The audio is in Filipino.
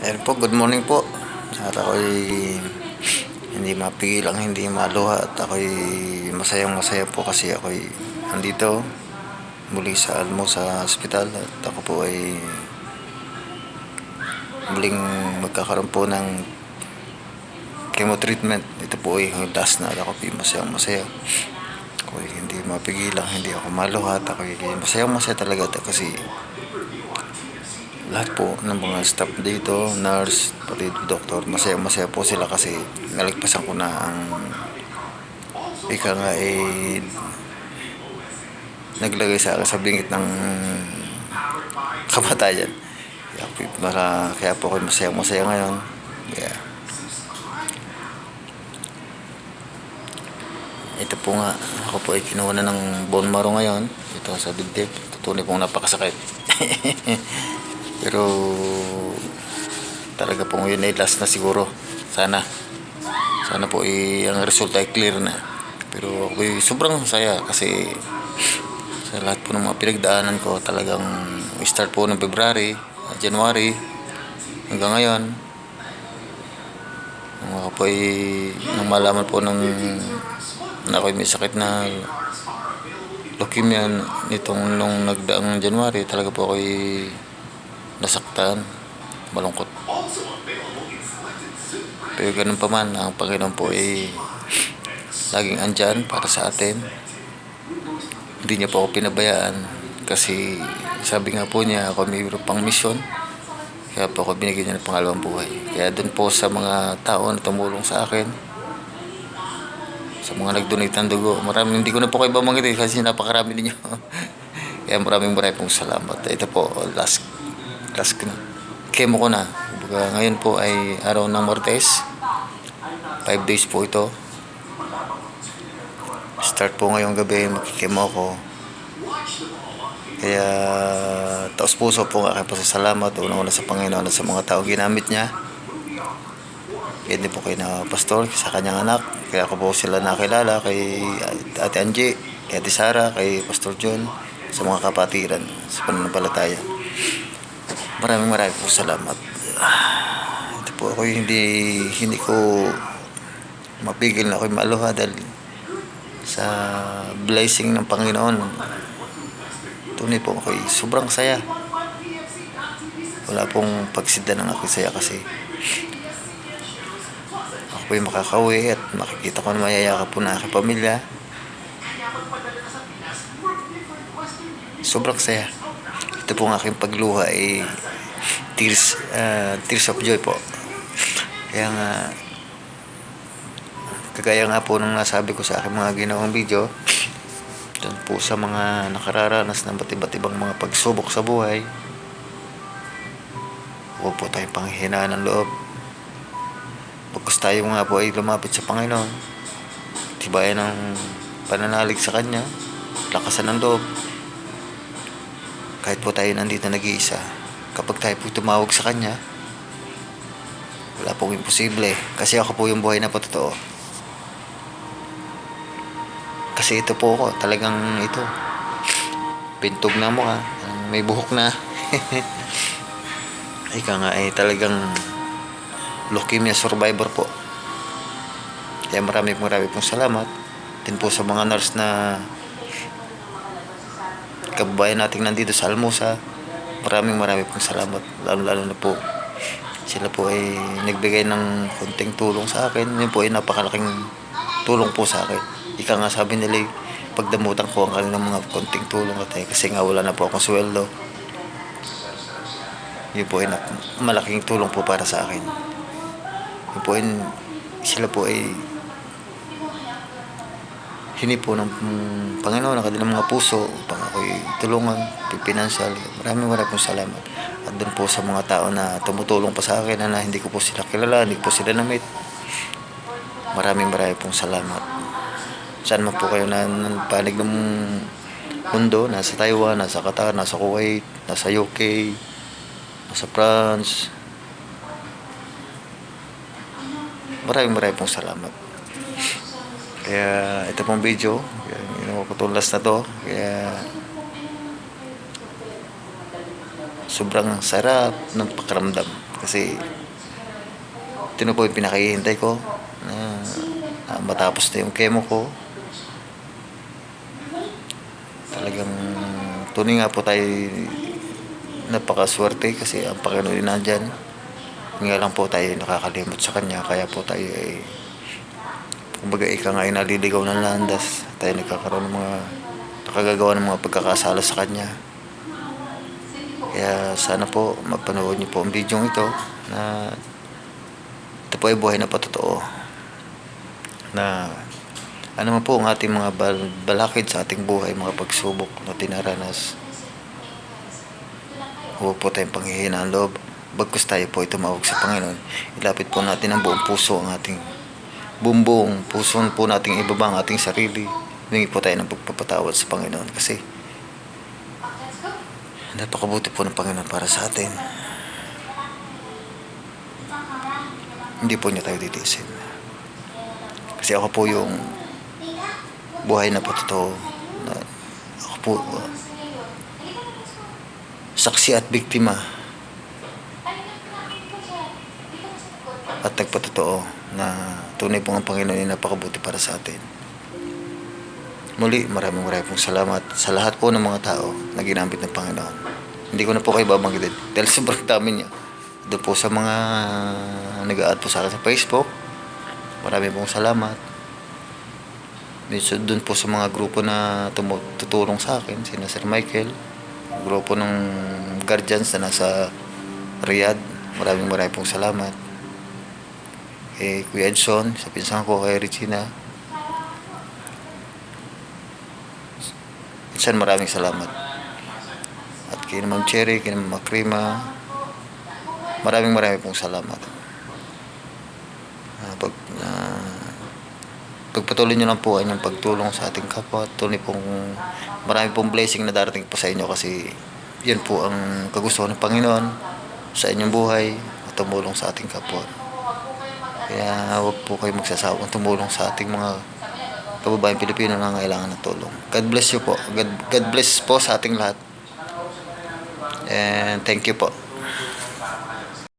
Ayan po, good morning po. At ako'y hindi mapigilang hindi maluha at ako'y masayang masaya po kasi ako'y andito muli sa Almo sa ospital at ako po ay muling magkakaroon po ng chemo treatment. Ito po ay last na at ako po masayang masaya. Ako'y hindi mapigilang hindi ako maluha at ako'y masayang masaya talaga kasi lahat po ng mga staff dito, nurse, pati doktor, masaya-masaya po sila kasi nalagpasan ko na ang ika nga naglagay sa akin sa bingit ng kamatayan. Kaya po ako masaya-masaya ngayon. Yeah. Ito po nga, ako po ay kinuha na ng bone marrow ngayon. Ito sa dibdib. Tunay pong napakasakit. Pero talaga po ngayon ay last na siguro. Sana po ang resulta ay clear na. Pero ako ay sobrang saya kasi sa lahat po ng mga pinagdaanan ko talagang start po ng February, January hanggang ngayon. Ako po ay nang malaman po na ako ay may sakit na leukemia nung nagdaang January, talaga po ako ay nasaktan, malungkot. Pero ganun pa man, ang Panginoon po ay laging andyan para sa atin. Hindi niya po ako pinabayaan kasi sabi nga po niya ako may pang misyon. Kaya po ako binigyan niya ng pangalawang buhay. Kaya dun po sa mga tao na tumulong sa akin, sa mga nag-donate ng dugo, maraming hindi ko na po kayo bamanggitin kasi napakarami ninyo. Kaya maraming pong salamat. Ito po, last chemo ko na. Ngayon po ay araw ng Martes. 5 days po ito. Start po ngayong gabi, makikemo ako. Kaya taos puso po ang aking pasasalamat unang-una sa Panginoon at sa mga tao ginamit niya. Yan din po kay na pastor, sa kanyang anak. Kaya ako po sila nakilala kay Ate Angie, kay Ate Sara, kay Pastor John, sa mga kapatiran sa pananampalataya. Maraming po salamat. Ito po ako hindi ko mapigil na ako'y maluha dahil sa blessing ng Panginoon. Tunay po ako'y sobrang saya. Wala pong pagsidda ng aking saya kasi ako po'y makakauwi at makikita ko na mayayakap po na aking pamilya. Sobrang saya. Ito po ang aking pagluha ay tears of joy po. Kaya nga kagaya nga po nung nasabi ko sa aking mga ginawang video, dun po sa mga nakararanas ng iba't ibang mga pagsubok sa buhay, huwag po tayong panghihinaan ng loob. Pagkus tayo nga po ay lumapit sa Panginoon, tibayan ng pananalig sa Kanya, lakasan ng loob. Kahit po tayo nandito nag-iisa, kapag tayo po tumawag sa Kanya, wala pong imposible. Kasi ako po yung buhay na patotoo. Kasi ito po ako, talagang ito. Pintog na mukha, may buhok na. Ika nga ay talagang leukemia survivor po. Kaya marami pong salamat. Din po sa mga nurse na kababayan natin nandito sa Almosa. Maraming pong salamat. Lalo na po sila po ay nagbigay ng konting tulong sa akin. Yun po ay napakalaking tulong po sa akin. Ika nga sabi nila, pagdamutan ko ang kanilang mga konting tulong kasi nga wala na po akong sweldo. Yun po ay malaking tulong po para sa akin. Yun po ay sila po ay hini po ng Panginoon ang kanilang mga puso upang ako'y tulungan, pinansyal. Maraming pong salamat. At doon po sa mga tao na tumutulong pa sa akin na hindi ko po sila kilala, hindi po sila na-meet. Maraming pong salamat. Saan man po kayo na panig ng mundo, nasa Taiwan, nasa Qatar, nasa Kuwait, nasa UK, nasa France. Maraming pong salamat. Kaya ito pong video, kutulas na to. Kaya sobrang sarap ng pakiramdam. Kasi ito na po yung pinakahihintay ko na matapos na yung chemo ko. Talagang tunay nga po tayo napakaswerte kasi ang Panginoon ay nandyan. Nga lang po tayo nakakalimot sa Kanya, kaya po tayo ay kumbaga ika nga ay naliligaw ng landas. Tayo nagkakaroon ng mga nakagagawa ng mga pagkakasala sa Kanya. Kaya sana po mapanood niyo po ang video ito na ito po ay buhay na patotoo na ano man po ang ating mga balakid sa ating buhay, mga pagsubok na tinaranas. Huwag po tayong panghihinaan loob. Bagkus tayo po ay tumawag sa Panginoon, ilapit po natin ang buong puso ang ating buong puso po nating ibaba ang ating sarili. Humingi po tayo ng pagpapatawad sa Panginoon kasi napakabuti po ng Panginoon para sa atin. Hindi po niya tayo titiisin. Kasi ako po yung buhay na patotoo na ako po saksi at biktima at nagpatotoo na tunay po ang Panginoon ay napakabuti para sa atin. Muli, maraming pong salamat sa lahat po ng mga tao na ginamit ng Panginoon. Hindi ko na po kayo babanggitin dahil sobrang dami niya. Doon po sa mga nag-a-add po sa akin sa Facebook, maraming pong salamat. Doon po sa mga grupo na tutulong sa akin, sina Sir Michael, grupo ng guardians na nasa Riyadh, maraming pong salamat. Kuya Edson, sa pinsan ko, kay Regina. Edson, maraming salamat. At kay Ma'am Cherry, kay Ma'am Makrima, maraming pong salamat. Pagpatuloy nyo lang po ang inyong pagtulong sa ating kapwa. Tuloy pong marami pong blessing na darating po sa inyo kasi yan po ang kagustuhan ng Panginoon sa inyong buhay at tumulong sa ating kapwa. Kaya huwag po kayo magsasawang tumulong sa ating mga kababayang Pilipino na kailangan ng tulong. God bless you po. God bless po sa ating lahat. And thank you po.